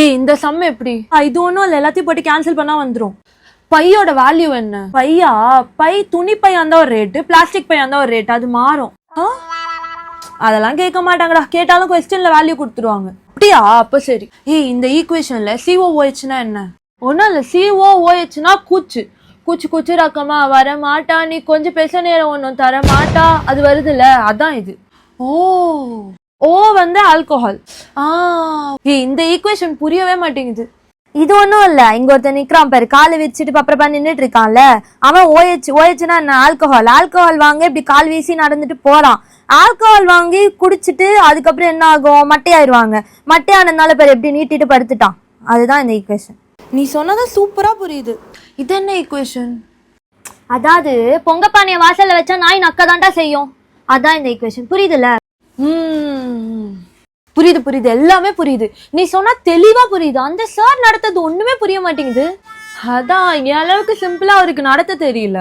ஏய் இந்த சம் எப்படி? இது ஒன்றும் இல்லை, எல்லாத்தையும் போட்டு கேன்சல் பண்ணா வந்துடும். பையோட வேல்யூ என்ன? பையா? பை துணி பையா இருந்தா ஒரு ரேட்டு, பிளாஸ்டிக் பையா இருந்தா ஒரு ரேட், அது மாறும். அதெல்லாம் கேட்க மாட்டாங்கடா, கேட்டாலும் கொஸ்டின்ல வேல்யூ கொடுத்துருவாங்க. அப்படியா? அப்ப சரி. ஏய் இந்த ஈக்குவேஷன்ல COOHனா என்ன? ஒன்னும் இல்ல, COOHனா கூச்சு. கூச்சு கூச்சு ரக்கமா வர மாட்டா, நீ கொஞ்சம் பேச நேரம் ஒன்னும் தர மாட்டா, அது வருதுல்ல, அதான் இது. ஓ வந்து ஆல்கோஹால். ஏய் இந்த ஈக்குவேஷன் புரியவே மாட்டேங்குது. இது ஒன்றும் இல்லை, இங்க ஒருத்தர் நிக்கிறான் பாரு, காலை வச்சுட்டு பப்பரப்பா நின்றுட்டு இருக்கான்ல, அவன் ஓஹெச்னா என்ன? ஆல்கோஹால். ஆல்கோஹால் வாங்க இப்படி கால் வீசி நடந்துட்டு போறான். ஆல்கோஹால் வாங்கி குடிச்சிட்டு அதுக்கப்புறம் என்ன ஆகும்? மட்டையாயிருவாங்க. மட்டையானதுனால பேர் எப்படி நீட்டிட்டு படுத்துட்டான். அதுதான் இந்த ஈக்குவேஷன். நீ சொன்னதா சூப்பரா புரியுது. இது என்ன ஈக்குவேஷன்? அதாவது பொங்கப்பானைய வாசல்ல வச்சா நாய் நக்கதான்டா செய்யும். அதான் இந்த ஈக்குவேஷன். புரியுதுல்ல? புரியுது புரியுது, எல்லாமே புரியுது. நீ சொன்னா தெளிவா புரியுது. அந்த சார் நடத்தது ஒண்ணுமே புரிய மாட்டேங்குது. அதான் என் அளவுக்கு சிம்பிளா அவருக்கு நடத்த தெரியல.